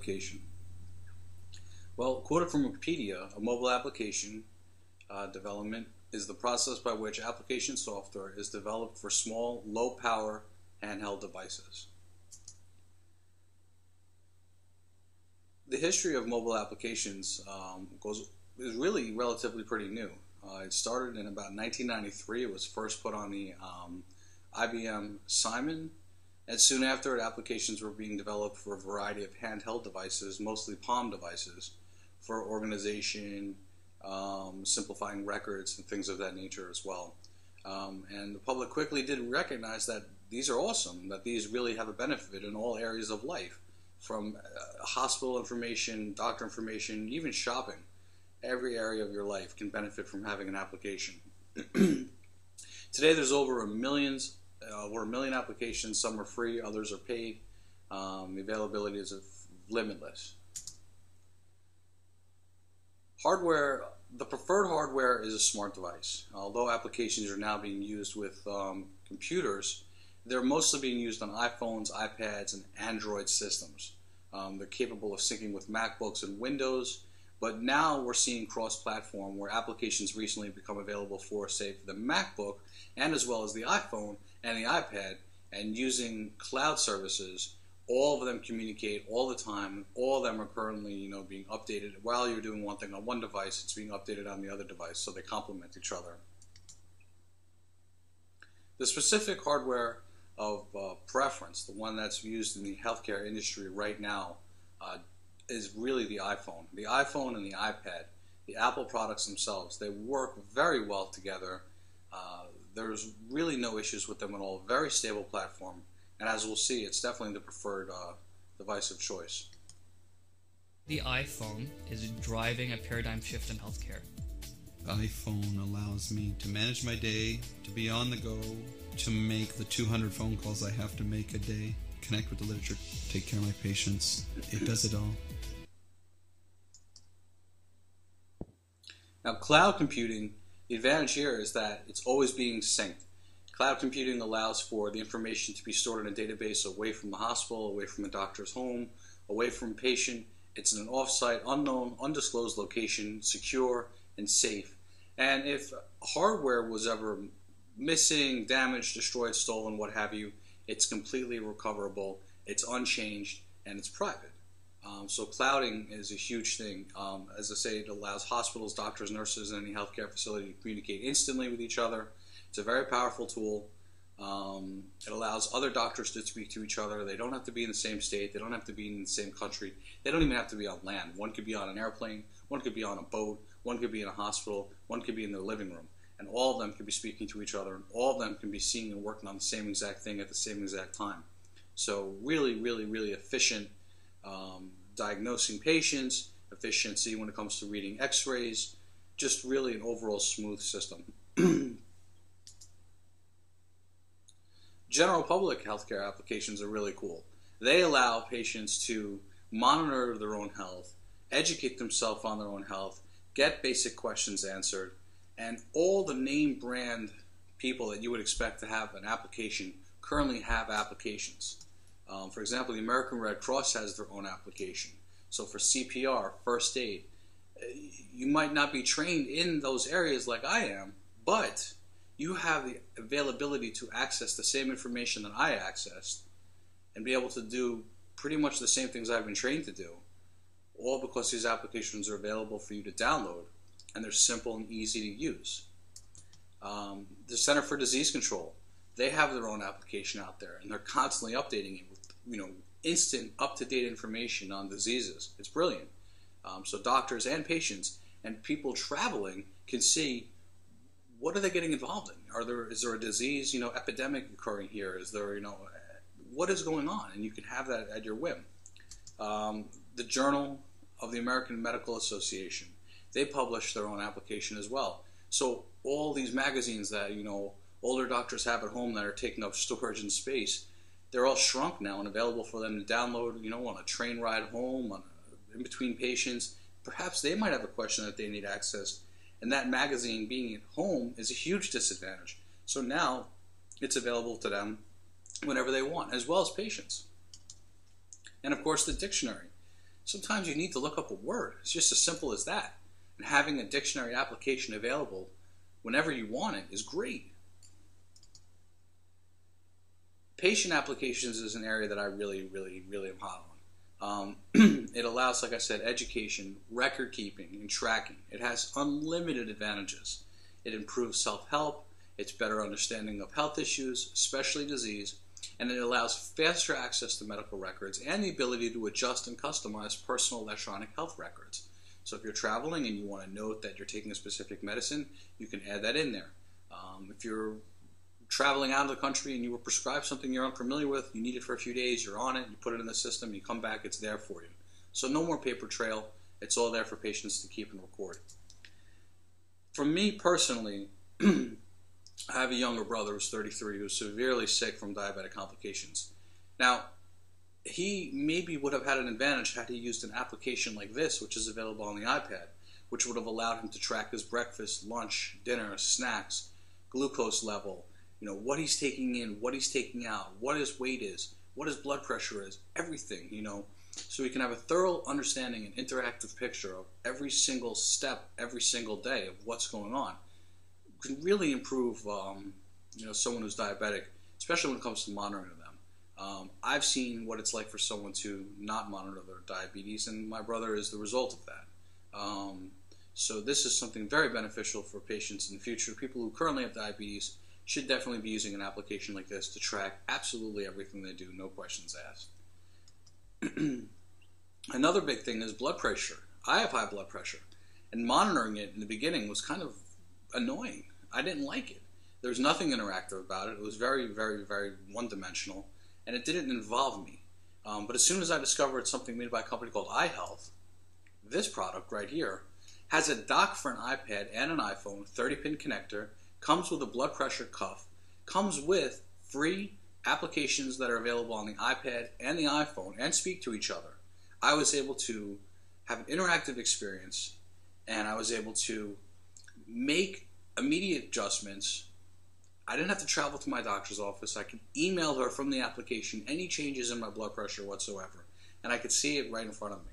application? Well, quoted from Wikipedia, a mobile application development is the process by which application software is developed for small, low-power handheld devices. The history of mobile applications is really relatively pretty new. It started in about 1993. It was first put on the IBM Simon, and soon after it, applications were being developed for a variety of handheld devices, mostly palm devices, for organization, simplifying records, and things of that nature as well. And the public quickly did recognize that these are awesome, that these really have a benefit in all areas of life, from hospital information, doctor information, even shopping. Every area of your life can benefit from having an application. Today there's over a million applications. Some are free, others are paid. The availability is limitless. Hardware, the preferred hardware is a smart device. Although applications are now being used with computers, they're mostly being used on iPhones, iPads, and Android systems. They're capable of syncing with MacBooks and Windows, but now we're seeing cross-platform where applications recently become available for, say, the MacBook, and as well as the iPhone and the iPad, and using cloud services. All of them communicate all the time. All of them are currently, being updated. While you're doing one thing on one device, it's being updated on the other device, so they complement each other. The specific hardware of preference, the one that's used in the healthcare industry right now, is really the iPhone. The iPhone and the iPad, the Apple products themselves, they work very well together. There's really no issues with them at all. Very stable platform. And as we'll see, it's definitely the preferred device of choice. The iPhone is driving a paradigm shift in healthcare. The iPhone allows me to manage my day, to be on the go, to make the 200 phone calls I have to make a day, connect with the literature, take care of my patients. It does it all. Now, cloud computing, the advantage here is that it's always being synced. Cloud computing allows for the information to be stored in a database away from the hospital, away from a doctor's home, away from a patient. It's in an off-site, unknown, undisclosed location, secure and safe. And if hardware was ever missing, damaged, destroyed, stolen, what have you, it's completely recoverable, it's unchanged, and it's private. So clouding is a huge thing. As I say, it allows hospitals, doctors, nurses, and any healthcare facility to communicate instantly with each other. It's a very powerful tool. It allows other doctors to speak to each other. They don't have to be in the same state. They don't have to be in the same country. They don't even have to be on land. One could be on an airplane. One could be on a boat. One could be in a hospital. One could be in their living room. And all of them could be speaking to each other. And all of them can be seeing and working on the same exact thing at the same exact time. So really, really, really efficient diagnosing patients, efficiency when it comes to reading x-rays, just really an overall smooth system. General public healthcare applications are really cool. They allow patients to monitor their own health, educate themselves on their own health, get basic questions answered, and all the name brand people that you would expect to have an application currently have applications. For example, the American Red Cross has their own application. So for CPR, first aid, you might not be trained in those areas like I am, but you have the availability to access the same information that I accessed and be able to do pretty much the same things I've been trained to do, all because these applications are available for you to download, and they're simple and easy to use. The Center for Disease Control, they have their own application out there, and they're constantly updating it with instant, up-to-date information on diseases. It's brilliant. So doctors and patients and people traveling can see, what are they getting involved in? Is there a disease, epidemic occurring here? Is there, what is going on? And you can have that at your whim. The Journal of the American Medical Association, they publish their own application as well. So all these magazines that, older doctors have at home that are taking up storage and space, they're all shrunk now and available for them to download, on a train ride home, in between patients. Perhaps they might have a question that they need access, and that magazine being at home is a huge disadvantage. So now it's available to them whenever they want, as well as patients. And of course the dictionary. Sometimes you need to look up a word. It's just as simple as that. And having a dictionary application available whenever you want it is great. Patient applications is an area that I really am hot on. It allows, like I said, education, record keeping, and tracking. It has unlimited advantages. It improves self-help, it's better understanding of health issues, especially disease, and it allows faster access to medical records and the ability to adjust and customize personal electronic health records. So if you're traveling and you want to note that you're taking a specific medicine, you can add that in there. If you're traveling out of the country and you were prescribed something you're unfamiliar with, you need it for a few days, you're on it, you put it in the system, you come back, it's there for you. So no more paper trail, it's all there for patients to keep and record. For me personally, I have a younger brother who's 33 who's severely sick from diabetic complications. Now, he maybe would have had an advantage had he used an application like this, which is available on the iPad, which would have allowed him to track his breakfast, lunch, dinner, snacks, glucose level, what he's taking in, what he's taking out, what his weight is, what his blood pressure is, everything, so we can have a thorough understanding and interactive picture of every single step, every single day of what's going on. It can really improve, someone who's diabetic, especially when it comes to monitoring them. I've seen what it's like for someone to not monitor their diabetes, and my brother is the result of that. So this is something very beneficial for patients in the future. People who currently have diabetes should definitely be using an application like this to track absolutely everything they do, no questions asked. Another big thing is blood pressure. I have high blood pressure, and monitoring it in the beginning was kind of annoying. I didn't like it. There was nothing interactive about it. It was very one-dimensional, and it didn't involve me. But as soon as I discovered something made by a company called iHealth, this product right here has a dock for an iPad and an iPhone, 30-pin connector, comes with a blood pressure cuff, comes with free applications that are available on the iPad and the iPhone and speak to each other. I was able to have an interactive experience, and I was able to make immediate adjustments. I didn't have to travel to my doctor's office. I could email her from the application any changes in my blood pressure whatsoever, and I could see it right in front of me.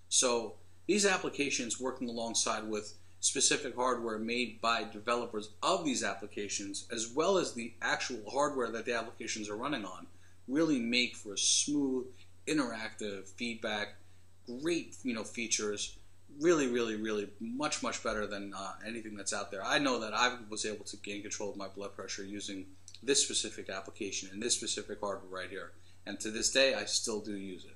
So these applications, working alongside with specific hardware made by developers of these applications, as well as the actual hardware that the applications are running on, really make for a smooth, interactive feedback, great features, really much better than anything that's out there. I know that I was able to gain control of my blood pressure using this specific application and this specific hardware right here, and to this day I still do use it.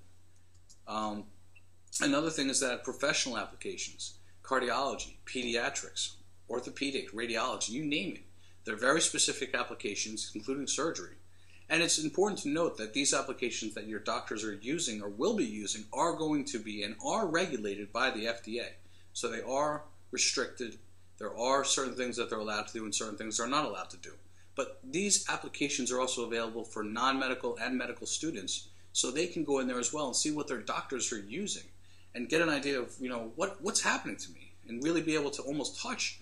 Another thing is that professional applications, cardiology, pediatrics, orthopedic, radiology, you name it. They're very specific applications, including surgery. And it's important to note that these applications that your doctors are using or will be using are going to be and are regulated by the FDA. So they are restricted. There are certain things that they're allowed to do and certain things they're not allowed to do. But these applications are also available for non-medical and medical students, so they can go in there as well and see what their doctors are using and get an idea of what's happening to me and really be able to almost touch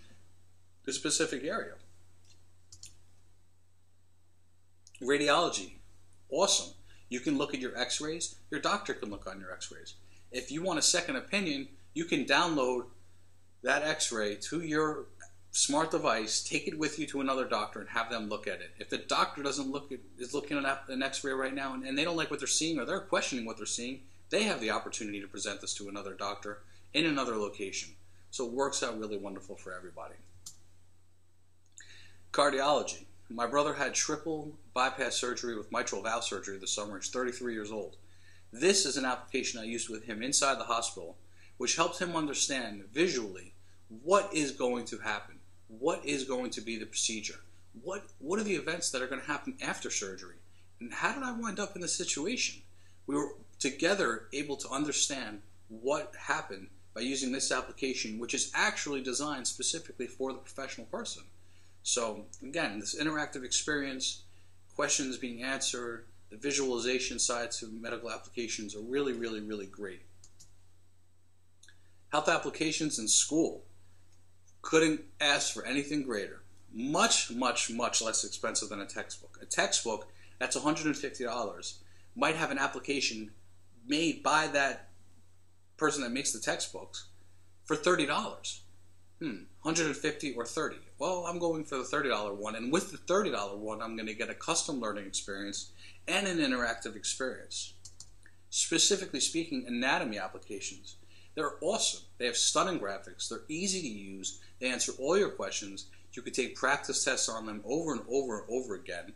the specific area. Radiology, awesome. You can look at your x-rays. Your doctor can look on your x-rays. If you want a second opinion, you can download that x-ray to your smart device, take it with you to another doctor and have them look at it. If the doctor is looking at an x-ray right now and they don't like what they're seeing or they're questioning what they're seeing, they have the opportunity to present this to another doctor in another location. So it works out really wonderful for everybody. Cardiology. My brother had triple bypass surgery with mitral valve surgery this summer. He's 33 years old. This is an application I used with him inside the hospital, which helped him understand visually what is going to happen, what is going to be the procedure, what are the events that are going to happen after surgery, and how did I wind up in this situation? We were together able to understand what happened by using this application, which is actually designed specifically for the professional person. So again, this interactive experience, questions being answered, the visualization side to medical applications are really great. Health applications in school. Couldn't ask for anything greater. Much less expensive than a textbook. A textbook that's $150 might have an application made by that person that makes the textbooks for $30. $150 or $30. Well, I'm going for the $30 one, and with the $30 one, I'm going to get a custom learning experience and an interactive experience. Specifically speaking, anatomy applications. They're awesome. They have stunning graphics. They're easy to use. They answer all your questions. You could take practice tests on them over and over and over again.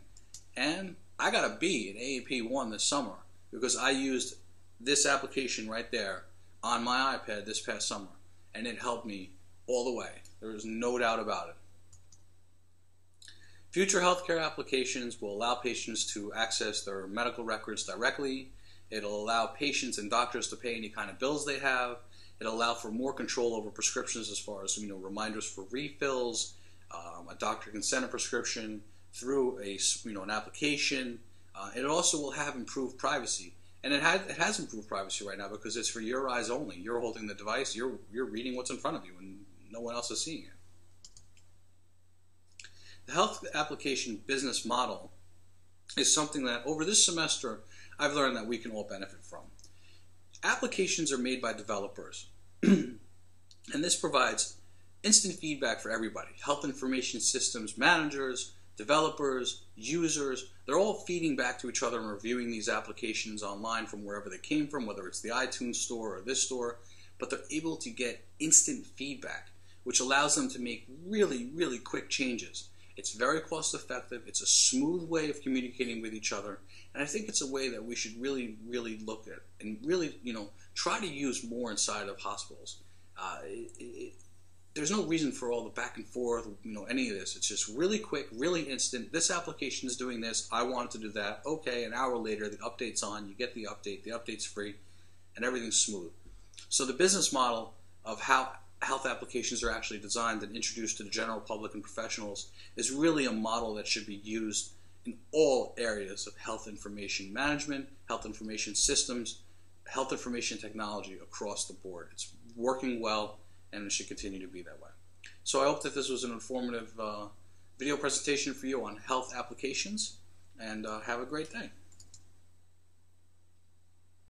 And I got a B in AAP 1 this summer because I used this application right there on my iPad this past summer, and it helped me all the way. There is no doubt about it. Future healthcare applications will allow patients to access their medical records directly. It'll allow patients and doctors to pay any kind of bills they have. It'll allow for more control over prescriptions as far as reminders for refills. A doctor can send a prescription through an application. It also will have improved privacy. And it has improved privacy right now because it's for your eyes only. You're holding the device, you're reading what's in front of you, and no one else is seeing it. The health application business model is something that over this semester I've learned that we can all benefit from. Applications are made by developers, and this provides instant feedback for everybody. Health information systems managers, developers, users, they're all feeding back to each other and reviewing these applications online from wherever they came from, whether it's the iTunes store or this store, but they're able to get instant feedback, which allows them to make really, really quick changes. It's very cost effective, it's a smooth way of communicating with each other, and I think it's a way that we should really, really look at and really, try to use more inside of hospitals. There's no reason for all the back and forth, any of this. It's just really quick, really instant. This application is doing this. I want it to do that. Okay, an hour later, the update's on. You get the update's free, and everything's smooth. So the business model of how health applications are actually designed and introduced to the general public and professionals is really a model that should be used in all areas of health information management, health information systems, health information technology across the board. It's working well, and it should continue to be that way. So I hope that this was an informative video presentation for you on health applications, and have a great day.